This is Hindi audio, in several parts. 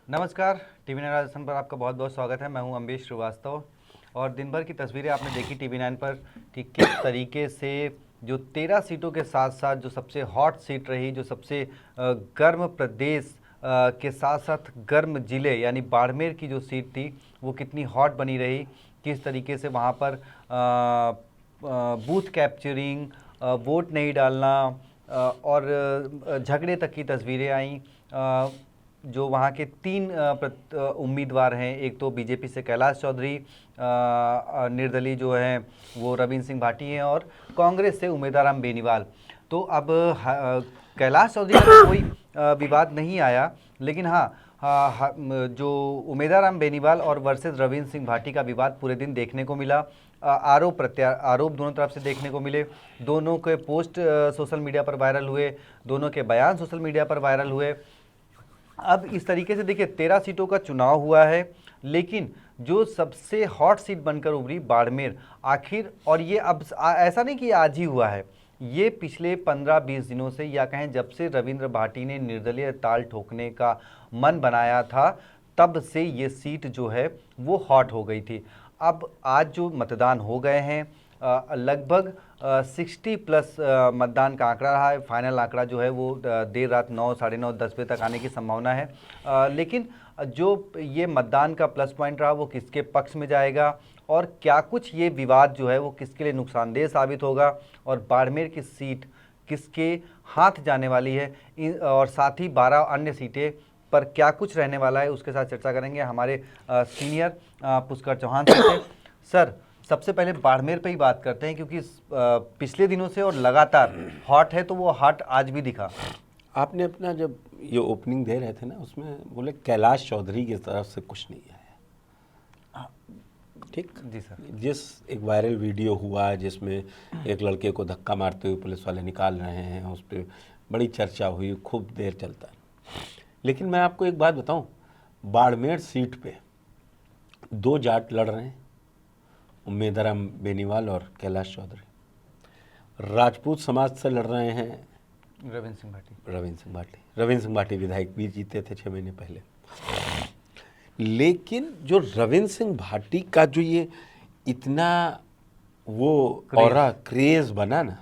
नमस्कार। टीवी 9 राजस्थान पर आपका बहुत बहुत स्वागत है। मैं हूं अम्बेश श्रीवास्तव और दिन भर की तस्वीरें आपने देखी टीवी 9 पर कि किस तरीके से जो 13 सीटों के साथ साथ जो सबसे हॉट सीट रही, जो सबसे गर्म प्रदेश के साथ साथ गर्म जिले यानी बाड़मेर की जो सीट थी वो कितनी हॉट बनी रही, किस तरीके से वहाँ पर बूथ कैप्चरिंग, वोट नहीं डालना और झगड़े तक की तस्वीरें आईं। जो वहाँ के तीन उम्मीदवार हैं, एक तो बीजेपी से कैलाश चौधरी, निर्दलीय जो हैं वो रविंद्र सिंह भाटी हैं और कांग्रेस से उमेदाराम बेनीवाल। तो अब कैलाश चौधरी का तो कोई विवाद नहीं आया, लेकिन हाँ, जो उमेदाराम बेनीवाल और वर्सेस रविंद्र सिंह भाटी का विवाद पूरे दिन देखने को मिला। आरोप दोनों तरफ से देखने को मिले। दोनों के पोस्ट सोशल मीडिया पर वायरल हुए, दोनों के बयान सोशल मीडिया पर वायरल हुए। अब इस तरीके से देखिए 13 सीटों का चुनाव हुआ है, लेकिन जो सबसे हॉट सीट बनकर उभरी बाड़मेर आखिर, और ये अब ऐसा नहीं कि आज ही हुआ है, ये पिछले 15-20 दिनों से, या कहें जब से रविंद्र भाटी ने निर्दलीय ताल ठोकने का मन बनाया था तब से ये सीट जो है वो हॉट हो गई थी। अब आज जो मतदान हो गए हैं, लगभग 60 प्लस मतदान का आंकड़ा रहा है। फाइनल आंकड़ा जो है वो देर रात 9, साढ़े 9, 10 बजे तक आने की संभावना है। लेकिन जो ये मतदान का प्लस पॉइंट रहा वो किसके पक्ष में जाएगा और क्या कुछ ये विवाद जो है वो किसके लिए नुकसानदेह साबित होगा और बाड़मेर की सीट किसके हाथ जाने वाली है, और साथ ही 12 अन्य सीटें पर क्या कुछ रहने वाला है, उसके साथ चर्चा करेंगे हमारे सीनियर पुष्कर चौहान से। सर, सबसे पहले बाड़मेर पे ही बात करते हैं, क्योंकि पिछले दिनों से और लगातार हॉट है, तो वो हॉट आज भी दिखा। आपने अपना जब ये ओपनिंग दे रहे थे ना, उसमें बोले कैलाश चौधरी की तरफ से कुछ नहीं आया। ठीक जी सर। जिस एक वायरल वीडियो हुआ जिसमें एक लड़के को धक्का मारते हुए पुलिस वाले निकाल रहे हैं, उस पर बड़ी चर्चा हुई, खूब देर चलता है। लेकिन मैं आपको एक बात बताऊं, बाड़मेर सीट पे 2 जाट लड़ रहे हैं, उमेदराम बेनीवाल और कैलाश चौधरी। राजपूत समाज से लड़ रहे हैं रविंद्र सिंह भाटी विधायक भी जीते थे 6 महीने पहले। लेकिन जो रविंद्र सिंह भाटी का जो ये इतना वो ऑरा क्रेज बना ना,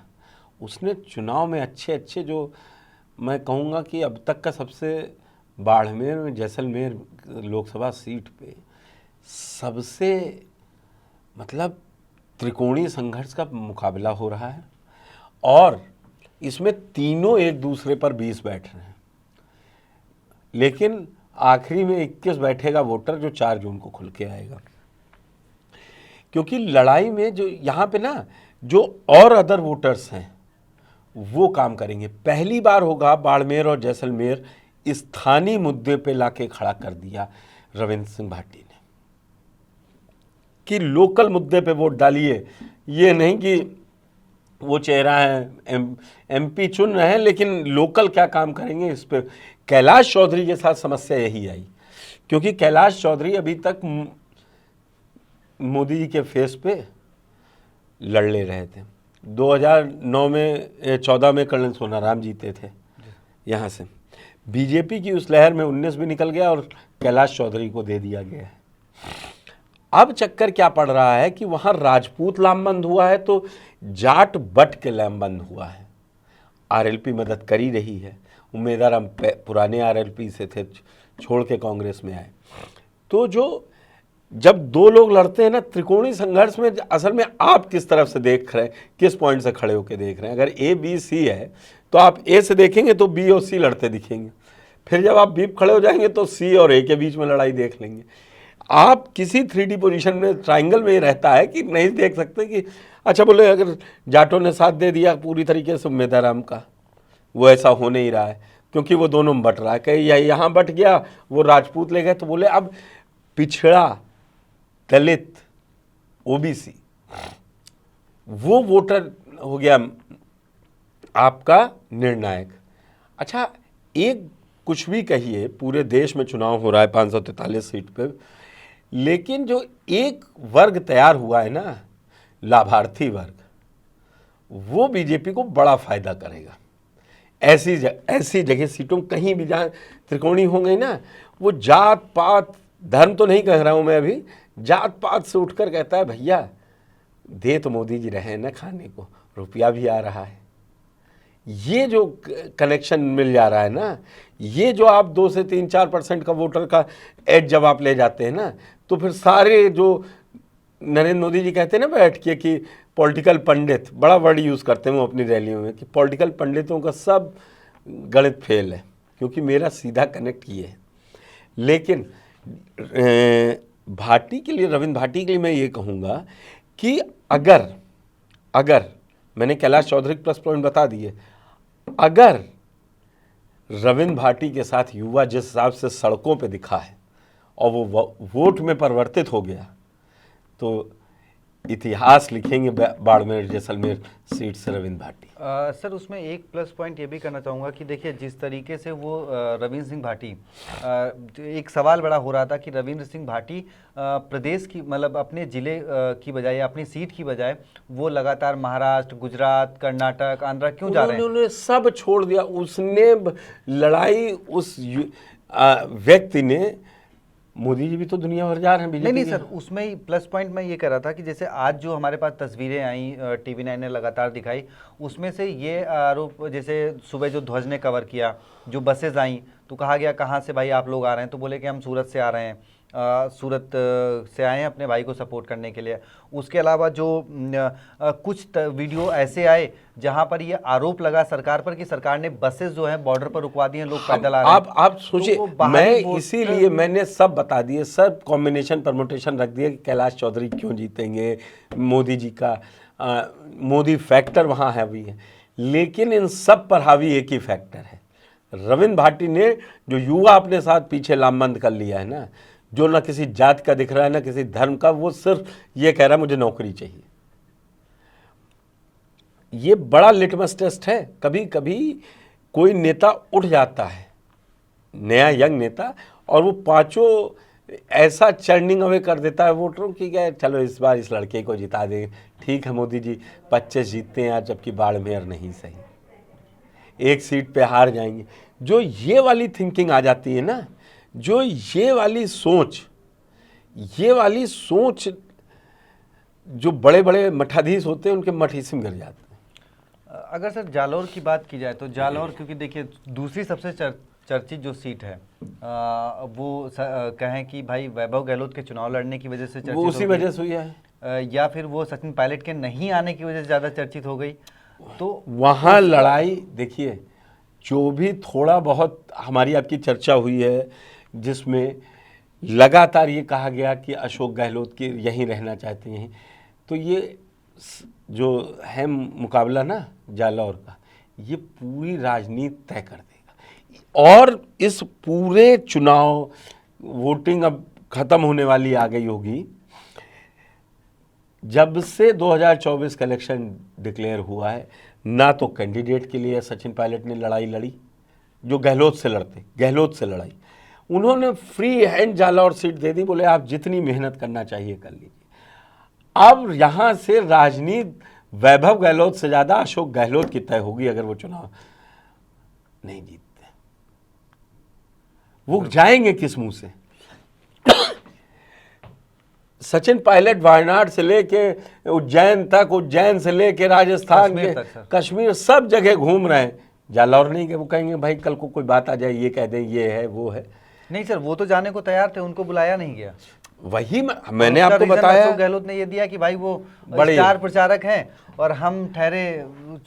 उसने चुनाव में अच्छे अच्छे, जो मैं कहूँगा कि अब तक का सबसे, बाड़मेर में जैसलमेर लोकसभा सीट पे सबसे मतलब त्रिकोणीय संघर्ष का मुकाबला हो रहा है और इसमें तीनों एक दूसरे पर 20 बैठ रहे हैं। लेकिन आखिरी में 21 बैठेगा वोटर, जो 4 जून को खुल के आएगा। क्योंकि लड़ाई में जो यहाँ पे ना, जो और अदर वोटर्स हैं वो काम करेंगे। पहली बार होगा बाड़मेर और जैसलमेर स्थानीय मुद्दे पे लाके खड़ा कर दिया रविंद्र सिंह भाटी ने कि लोकल मुद्दे पे वोट डालिए। ये नहीं कि वो चेहरा है, एमपी चुन रहे हैं, लेकिन लोकल क्या काम करेंगे इस पे। कैलाश चौधरी के साथ समस्या यही आई, क्योंकि कैलाश चौधरी अभी तक मोदी जी के फेस पे लड़ ले रहे थे। 2009 में 14 में कर्नल सोनाराम जीते थे यहाँ से। बीजेपी की उस लहर में 19 भी निकल गया और कैलाश चौधरी को दे दिया गया है। अब चक्कर क्या पड़ रहा है कि वहाँ राजपूत लामबंद हुआ है तो जाट बट के लामबंद हुआ है। आरएलपी मदद कर ही रही है। उम्मीदवार पुराने आरएलपी से थे, छोड़ के कांग्रेस में आए। तो जो जब 2 लोग लड़ते हैं ना त्रिकोणीय संघर्ष में, असल में आप किस तरफ से देख रहे हैं, किस पॉइंट से खड़े होकर देख रहे हैं। अगर ए बी सी है तो आप ए से देखेंगे तो बी और सी लड़ते दिखेंगे। फिर जब आप बी खड़े हो जाएंगे तो सी और ए के बीच में लड़ाई देख लेंगे। आप किसी 3D पोजीशन में, ट्राइंगल में रहता है कि नहीं देख सकते कि अच्छा बोले अगर जाटों ने साथ दे दिया पूरी तरीके से उम्मीदवार का, वो ऐसा हो नहीं रहा है क्योंकि वो दोनों में बट रहा है। कहीं यहाँ बट गया, वो राजपूत ले गए, तो बोले अब पिछड़ा, दलित, ओबीसी, वो वोटर हो गया आपका निर्णायक। अच्छा, एक कुछ भी कहिए, पूरे देश में चुनाव हो रहा है 543 सीट पे, लेकिन जो एक वर्ग तैयार हुआ है ना, लाभार्थी वर्ग, वो बीजेपी को बड़ा फायदा करेगा। ऐसी जगह सीटों कहीं भी जहाँ त्रिकोणी हो गई ना, वो जात पात धर्म तो नहीं कह रहा हूँ मैं अभी, जात पात से उठकर कहता है भैया दे तो मोदी जी रहे हैं ना खाने को, रुपया भी आ रहा है। ये जो कनेक्शन मिल जा रहा है ना, ये जो आप 2 से 3-4% का वोटर का एज जब आप ले जाते हैं ना, तो फिर सारे जो नरेंद्र मोदी जी कहते हैं ना बैठ के कि पॉलिटिकल पंडित, बड़ा वर्ड यूज़ करते हैं वो अपनी रैलियों में कि पॉलिटिकल पंडितों का सब गणित फेल है, क्योंकि मेरा सीधा कनेक्ट ये है। लेकिन भाटी के लिए, रविंद्र भाटी के लिए मैं ये कहूँगा कि अगर मैंने कैलाश चौधरी के प्लस पॉइंट बता दिए, अगर रविंद्र भाटी के साथ युवा जिस हिसाब से सड़कों पे दिखा है और वो वोट में परिवर्तित हो गया, तो इतिहास लिखेंगे बाड़मेर जैसलमेर सीट से रविंद्र भाटी। सर उसमें एक प्लस पॉइंट ये भी करना चाहूँगा कि देखिए जिस तरीके से वो रविंद्र सिंह भाटी, एक सवाल बड़ा हो रहा था कि रविंद्र सिंह भाटी प्रदेश की मतलब अपने ज़िले की बजाय, अपनी सीट की बजाय वो लगातार महाराष्ट्र, गुजरात, कर्नाटक, आंध्रा क्यों जा रहे हैं? उन्होंने सब छोड़ दिया। उसने लड़ाई उस व्यक्ति ने, मोदी जी भी तो दुनिया भर जा रहे हैं बीजेपी। नहीं सर, उसमें ही प्लस पॉइंट मैं ये कह रहा था कि जैसे आज जो हमारे पास तस्वीरें आई TV9 ने लगातार दिखाई, उसमें से ये आरोप, जैसे सुबह जो ध्वज ने कवर किया, जो बसेज आई तो कहा गया कहाँ से भाई आप लोग आ रहे हैं, तो बोले कि हम सूरत से आ रहे हैं, सूरत से आए हैं अपने भाई को सपोर्ट करने के लिए। उसके अलावा जो कुछ वीडियो ऐसे आए जहां पर ये आरोप लगा सरकार पर कि सरकार ने बसेस जो हैं बॉर्डर पर रुकवा दी हैं, लोग पैदल आ रहे हैं। आप सोचिए, तो मैं इसीलिए मैंने सब बता दिए, सब कॉम्बिनेशन परमुटेशन रख दिए कि कैलाश चौधरी क्यों जीतेंगे, मोदी जी का मोदी फैक्टर वहाँ है भी है, लेकिन इन सब पर हावी एक ही फैक्टर है, रविंद्र भाटी ने जो युवा अपने साथ पीछे लामबंद कर लिया है ना, जो ना किसी जात का दिख रहा है ना किसी धर्म का, वो सिर्फ ये कह रहा है मुझे नौकरी चाहिए। ये बड़ा लिटमस टेस्ट है। कभी कभी कोई नेता उठ जाता है, नया यंग नेता, और वो पांचों ऐसा चर्निंग अवे कर देता है वोटरों की, क्या चलो इस बार इस लड़के को जिता देंगे, ठीक है मोदी जी 25 जीतते हैं आज, जबकि बाड़मेर नहीं सही, एक सीट पे हार जाएंगे। जो ये वाली थिंकिंग आ जाती है ना, जो ये वाली सोच जो बड़े बड़े मठाधीश होते हैं उनके मठ इसी में गिर जाते हैं। अगर सर जालौर की बात की जाए तो जालौर, क्योंकि देखिए दूसरी सबसे चर्चित जो सीट है, वो कहें कि भाई वैभव गहलोत के चुनाव लड़ने की वजह से चर्चित, वो उसी वजह से हुई है, या फिर वो सचिन पायलट के नहीं आने की वजह से ज़्यादा चर्चित हो गई। तो वहाँ लड़ाई देखिए, जो भी थोड़ा बहुत हमारी आपकी चर्चा हुई है जिसमें लगातार ये कहा गया कि अशोक गहलोत के यहीं रहना चाहते हैं, तो ये जो है मुकाबला ना जालौर का, ये पूरी राजनीति तय कर देगा। और इस पूरे चुनाव, वोटिंग अब खत्म होने वाली आ गई होगी, जब से 2024 का इलेक्शन डिक्लेयर हुआ है, ना तो कैंडिडेट के लिए सचिन पायलट ने लड़ाई लड़ी जो गहलोत से लड़ाई, उन्होंने फ्री हैंड जालौर सीट दे दी, बोले आप जितनी मेहनत करना चाहिए कर लीजिए। अब यहां से राजनीति वैभव गहलोत से ज्यादा अशोक गहलोत की तय होगी अगर वो चुनाव नहीं जीतते। वो जाएंगे किस मुंह से? सचिन पायलट वायनाड से लेके उज्जैन तक, उज्जैन से लेके राजस्थान के कश्मीर सब जगह घूम रहे हैं, जालौर नहीं गए। वो कहेंगे भाई कल को कोई बात आ जाए, ये कह दें ये है वो है। नहीं सर, वो तो जाने को तैयार थे, उनको बुलाया नहीं गया। वही मैंने आपको बताया, अशोक गहलोत ने ये दिया कि भाई वो बड़े स्टार प्रचारक हैं और हम ठहरे,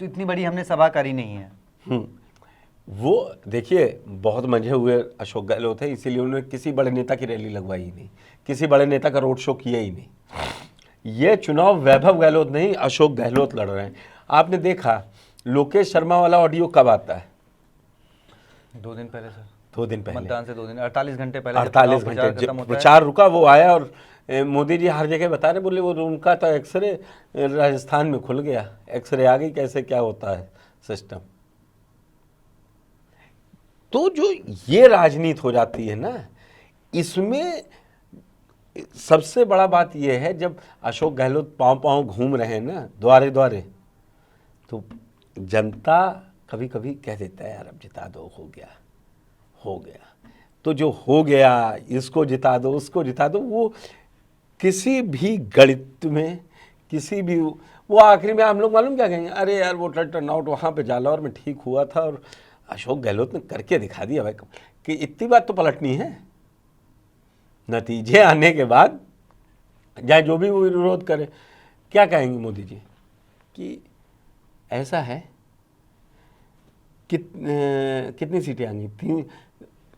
इतनी बड़ी हमने सभा करी नहीं है। वो देखिए बहुत मंझे हुए अशोक गहलोत है, इसीलिए उन्होंने किसी बड़े नेता की रैली लगवाई ही नहीं, किसी बड़े नेता का रोड शो किया ही नहीं। ये चुनाव वैभव गहलोत नहीं, अशोक गहलोत लड़ रहे हैं। आपने देखा लोकेश शर्मा वाला ऑडियो कब आता है? 2 दिन पहले सर, 2 दिन पहले, मतदान से 2 दिन, 48 घंटे पहले, 48 घंटे प्रचार रुका, वो आया और मोदी जी हर जगह बता रहे, बोले वो उनका तो एक्सरे राजस्थान में खुल गया, एक्सरे आ गई, कैसे क्या होता है सिस्टम। तो जो ये राजनीति हो जाती है ना, इसमें सबसे बड़ा बात यह है, जब अशोक गहलोत पांव घूम रहे हैं ना द्वारे द्वारे, तो जनता कभी कभी कह देता है यार अब जिता दो, हो गया। तो जो हो गया, इसको जिता दो उसको जिता दो, वो किसी भी गणित में, किसी भी, वो आखिरी में हम लोग मालूम क्या कहेंगे, अरे यार वोटर टर्नआउट वहाँ पे जालौर में ठीक हुआ था और अशोक गहलोत ने करके दिखा दिया भाई, कि इतनी बात तो पलटनी है। नतीजे आने के बाद चाहे जो भी वो विरोध करे, क्या कहेंगे मोदी जी कि ऐसा है, कितनी सीटें आएंगी, 3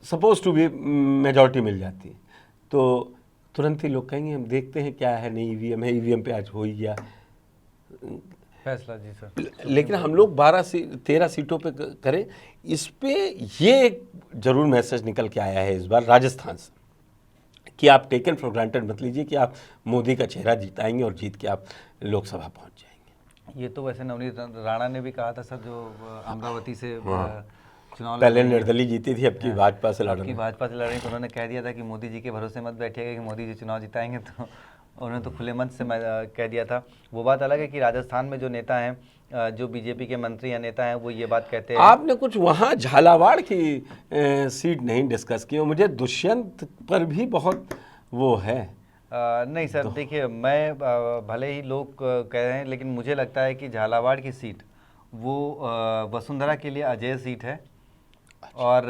सपोज टू बी मेजॉरिटी मिल जाती, तो तुरंत ही लोग कहेंगे हम देखते हैं क्या है, नहीं ईवीएम है, ईवीएम पे आज हो ही गया फैसला। जी सर। लेकिन हम लोग 13 सीटों पे करें, इस पे ये एक जरूर मैसेज निकल के आया है इस बार राजस्थान से, कि आप टेकन फॉर ग्रांटेड मत लीजिए कि आप मोदी का चेहरा जिताएंगे और जीत के आप लोकसभा पहुंच जाएंगे। ये तो वैसे नवनीत राणा ने भी कहा था सर, जो अमरावती से चुनाव पहले निर्दलीय जीती थी, अब की भाजपा से लड़ की भाजपा से लड़ रही, तो उन्होंने कह दिया था कि मोदी जी के भरोसे मत बैठिएगा कि मोदी जी चुनाव जिताएंगे, तो उन्होंने तो खुले मन से कह दिया था। वो बात अलग है कि राजस्थान में जो नेता हैं, जो बीजेपी के मंत्री या नेता हैं, वो ये बात कहते हैं। आपने कुछ वहाँ झालावाड़ की सीट नहीं डिस्कस की, और मुझे दुष्यंत पर भी बहुत वो है। नहीं सर, देखिए मैं भले ही लोग कह रहे हैं, लेकिन मुझे लगता है कि झालावाड़ की सीट वो वसुंधरा के लिए अजय सीट है। और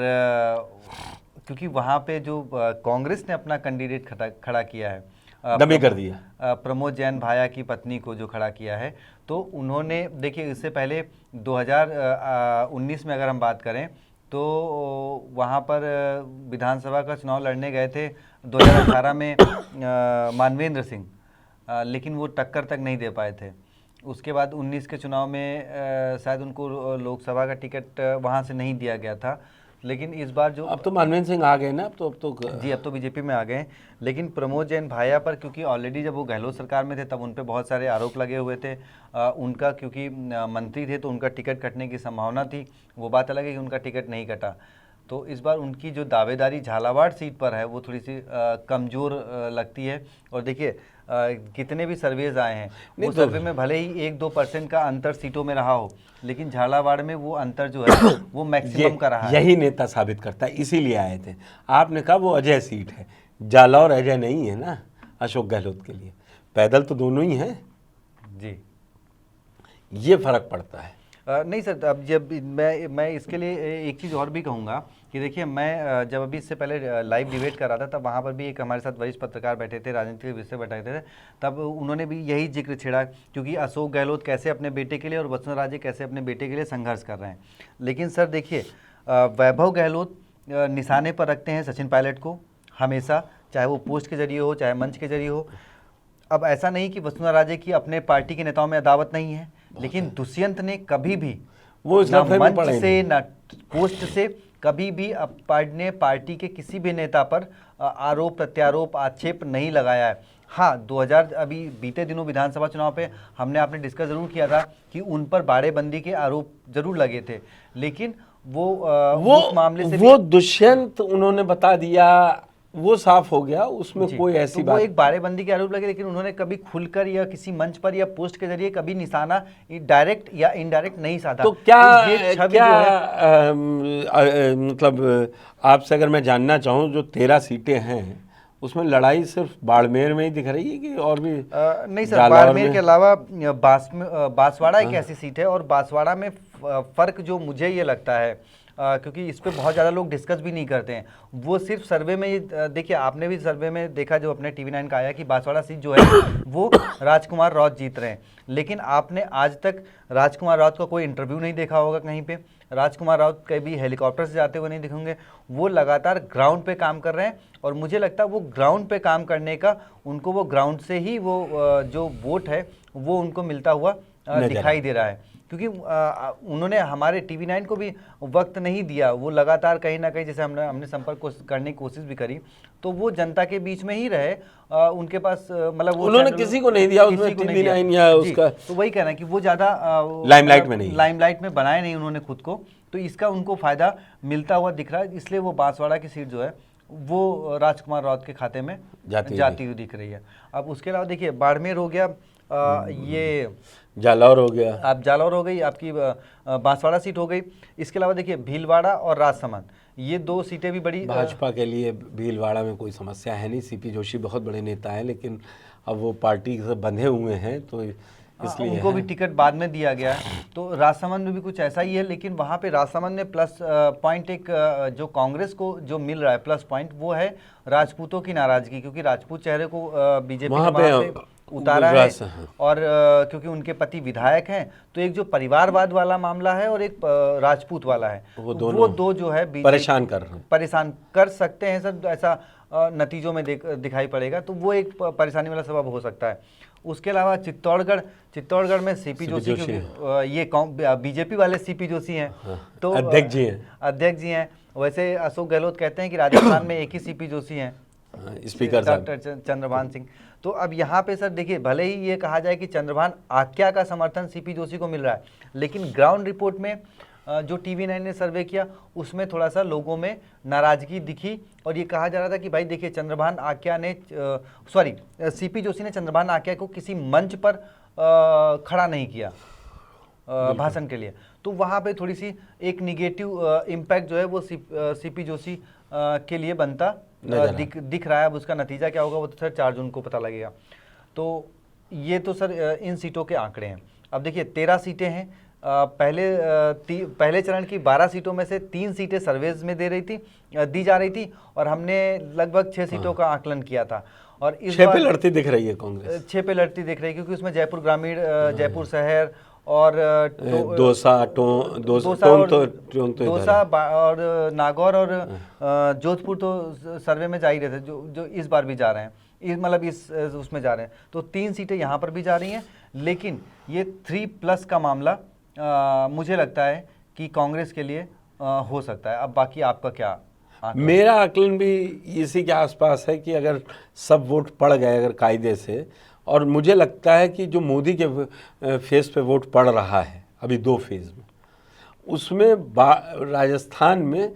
क्योंकि वहाँ पे जो कांग्रेस ने अपना कैंडिडेट खड़ा किया है, डमी कर दिया, प्रमोद जैन भाया की पत्नी को जो खड़ा किया है, तो उन्होंने देखिए इससे पहले 2019 में अगर हम बात करें तो वहाँ पर विधानसभा का चुनाव लड़ने गए थे 2018 में मानवेंद्र सिंह, लेकिन वो टक्कर तक नहीं दे पाए थे। उसके बाद 19 के चुनाव में शायद उनको लोकसभा का टिकट वहाँ से नहीं दिया गया था। लेकिन इस बार जो अब तो मानवेंद्र सिंह आ गए ना, अब तो जी अब तो बीजेपी में आ गए हैं। लेकिन प्रमोद जैन भाया पर, क्योंकि ऑलरेडी जब वो गहलोत सरकार में थे तब उन पे बहुत सारे आरोप लगे हुए थे। उनका क्योंकि मंत्री थे तो उनका टिकट कटने की संभावना थी, वो बात अलग है कि उनका टिकट नहीं कटा। तो इस बार उनकी जो दावेदारी झालावाड़ सीट पर है वो थोड़ी सी कमज़ोर लगती है। और देखिए कितने भी सर्वेज आए हैं, वो सर्वे में भले ही 1-2% का अंतर सीटों में रहा हो, लेकिन झालावाड़ में वो अंतर जो है वो मैक्सिमम का रहा है। यही नेता साबित करता है, इसीलिए आए थे। आपने कहा वो अजय सीट है, जालौर अजय नहीं है ना अशोक गहलोत के लिए, पैदल तो दोनों ही हैं जी, ये फर्क पड़ता है। नहीं सर, अब जब मैं इसके लिए एक चीज़ और भी कहूँगा कि देखिए मैं जब अभी इससे पहले लाइव डिबेट कर रहा था, तब वहाँ पर भी एक हमारे साथ वरिष्ठ पत्रकार बैठे थे, राजनीतिक विषय बैठे थे, तब उन्होंने भी यही जिक्र छेड़ा, क्योंकि अशोक गहलोत कैसे अपने बेटे के लिए और वसुंधरा राजे कैसे अपने बेटे के लिए संघर्ष कर रहे हैं। लेकिन सर देखिए वैभव गहलोत निशाने पर रखते हैं सचिन पायलट को हमेशा, चाहे वो पोस्ट के जरिए हो चाहे मंच के जरिए हो। अब ऐसा नहीं कि वसुंधरा राजे की अपने पार्टी के नेताओं में अदावत नहीं है, लेकिन दुष्यंत ने कभी भी वो ना मंच से ना पोस्ट से कभी भी अपने पार्टी के किसी भी नेता पर आरोप प्रत्यारोप आक्षेप नहीं लगाया है। हाँ 2000 अभी बीते दिनों विधानसभा चुनाव पे हमने आपने डिस्कस जरूर किया था कि उन पर बाड़ेबंदी के आरोप जरूर लगे थे, लेकिन वो उस मामले से वो दुष्यंत उन्होंने बता दिया, वो साफ हो गया, उसमें कोई ऐसी तो बात, वो एक बाड़ेबंदी के आरोप लगे, लेकिन उन्होंने कभी खुलकर या किसी मंच पर या पोस्ट के जरिए कभी निशाना डायरेक्ट या इनडायरेक्ट नहीं साधा। तो क्या तो ये छवि क्या मतलब आपसे अगर मैं जानना चाहूँ, जो 13 सीटें हैं उसमें लड़ाई सिर्फ बाड़मेर में ही दिख रही है कि और भी? नहीं सर, बाड़मेर के अलावा बांसवाड़ा एक ऐसी सीट है, और बांसवाड़ा में फर्क जो मुझे ये लगता है क्योंकि इस पे बहुत ज़्यादा लोग डिस्कस भी नहीं करते हैं, वो सिर्फ सर्वे में देखिए आपने भी सर्वे में देखा जो अपने TV9 का आया कि बांसवाड़ा सीट जो है वो राजकुमार राउत जीत रहे हैं, लेकिन आपने आज तक राजकुमार राउत का कोई इंटरव्यू नहीं देखा होगा कहीं पे। राजकुमार राउत कभी हेलीकॉप्टर से जाते हुए नहीं दिखेंगे, वो लगातार ग्राउंड पे काम कर रहे हैं, और मुझे लगता है वो ग्राउंड पे काम करने का उनको वो ग्राउंड से ही वो जो वोट है वो उनको मिलता हुआ दिखाई दे रहा है, क्योंकि उन्होंने हमारे TV9 को भी वक्त नहीं दिया, वो लगातार कहीं ना कहीं जैसे हमने संपर्क करने की कोशिश भी करी, तो वो जनता के बीच में ही रहे, उनके पास मतलब उन्होंने किसी को नहीं दिया उसमें TV9 या उसका, तो वही कहना है कि वो ज़्यादा लाइमलाइट में बनाए नहीं उन्होंने खुद को, तो इसका उनको फायदा मिलता हुआ दिख रहा है, इसलिए वो बांसवाड़ा की सीट जो है वो राजकुमार राउत के खाते में जाती हुई दिख रही है। अब उसके अलावा देखिए बाड़मेर हो गया, ये जालौर हो गया, आप जालौर हो गई, आपकी बांसवाड़ा सीट हो गई। इसके अलावा देखिए भीलवाड़ा और राजसमंद, ये 2 सीटें भी बड़ी भाजपा के लिए भीलवाड़ा में कोई समस्या है नहीं, सीपी जोशी बहुत बड़े नेता हैं, लेकिन अब वो पार्टी से बंधे हुए हैं तो इसलिए उनको भी टिकट बाद में दिया गया है। तो राजसमंद में भी कुछ ऐसा ही है, लेकिन वहाँ पे राजसमंद में प्लस पॉइंट एक जो कांग्रेस को जो मिल रहा है प्लस पॉइंट, वो है राजपूतों की नाराजगी, क्योंकि राजपूत चेहरे को बीजेपी ने वहाँ पे उतारा है। और क्योंकि उनके पति विधायक हैं, तो एक जो परिवारवाद वाला मामला है और एक राजपूत वाला है, वो दो जो है परेशान कर सकते हैं सर, ऐसा नतीजों में दिखाई पड़ेगा। तो वो एक परेशानी वाला सबब हो सकता है। उसके अलावा चित्तौड़गढ़ में सीपी जोशी, क्योंकि ये बीजेपी वाले सीपी जोशी हैं, तो अध्यक्ष जी हैं। वैसे अशोक गहलोत कहते हैं कि राजस्थान में एक ही सीपी जोशी हैं, स्पीकर डॉक्टर चंद्रभान सिंह। तो अब यहाँ पे सर देखिए, भले ही ये कहा जाए कि चंद्रभान आक्या का समर्थन सीपी जोशी को मिल रहा है, लेकिन ग्राउंड रिपोर्ट में जो TV9 ने सर्वे किया उसमें थोड़ा सा लोगों में नाराजगी दिखी, और ये कहा जा रहा था कि भाई देखिए चंद्रभान आक्या ने सीपी जोशी ने चंद्रभान आक्या को किसी मंच पर खड़ा नहीं किया भाषण के लिए। तो वहाँ पे थोड़ी सी एक निगेटिव इम्पैक्ट जो है वो सीपी जोशी के लिए बनता दिख रहा है। अब उसका नतीजा क्या होगा वो तो सर 4 जून को पता लगेगा। तो ये तो सर इन सीटों के आंकड़े हैं। अब देखिए 13 सीटें हैं। पहले चरण की 12 सीटों में से 3 सीटें सर्वेज में दी जा रही थी, और हमने लगभग 6 सीटों का आकलन किया था। और इस 6 पे लड़ती दिख रही है कांग्रेस, 6 पे लड़ती दिख रही है, क्योंकि उसमें जयपुर ग्रामीण, जयपुर शहर और दौसा और नागौर और जोधपुर तो सर्वे में जा ही रहे थे, जो इस बार भी जा रहे हैं, मतलब इस उसमें जा रहे हैं। तो 3 सीटें यहाँ पर भी जा रही हैं, लेकिन ये 3+ का मामला मुझे लगता है कि कांग्रेस के लिए हो सकता है। अब बाकी आपका क्या? मेरा आकलन भी इसी के आसपास है कि अगर सब वोट पड़ गए अगर कायदे से, और मुझे लगता है कि जो मोदी के फेज पे वोट पड़ रहा है अभी 2 फेज में, उसमें राजस्थान में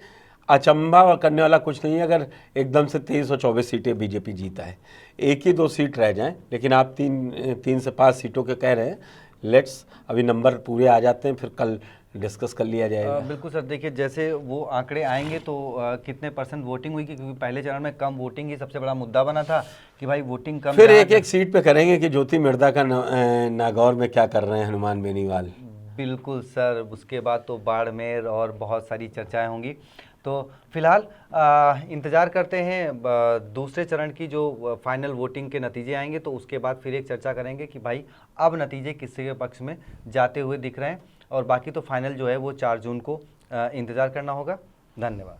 अचंभा करने वाला कुछ नहीं है अगर एकदम से 23 और 24 सीटें बीजेपी जीता है। 1 ही 2 सीट रह जाएं, लेकिन आप 3 से 5 सीटों के कह रहे हैं। लेट्स अभी नंबर पूरे आ जाते हैं, फिर कल डिस्कस कर लिया जाएगा। बिल्कुल सर, देखिए जैसे वो आंकड़े आएंगे तो कितने % वोटिंग हुई, क्योंकि पहले चरण में कम वोटिंग ही सबसे बड़ा मुद्दा बना था कि भाई वोटिंग कम। फिर एक सीट पे करेंगे कि ज्योति मिर्दा का नागौर में क्या कर रहे हैं हनुमान बेनीवाल। बिल्कुल सर, उसके बाद तो बाड़मेर और बहुत सारी चर्चाएं होंगी। तो फिलहाल इंतज़ार करते हैं दूसरे चरण की जो फाइनल वोटिंग के नतीजे आएंगे, तो उसके बाद फिर एक चर्चा करेंगे कि भाई अब नतीजे किसके के पक्ष में जाते हुए दिख रहे हैं। और बाकी तो फाइनल जो है वो 4 जून को इंतज़ार करना होगा। धन्यवाद।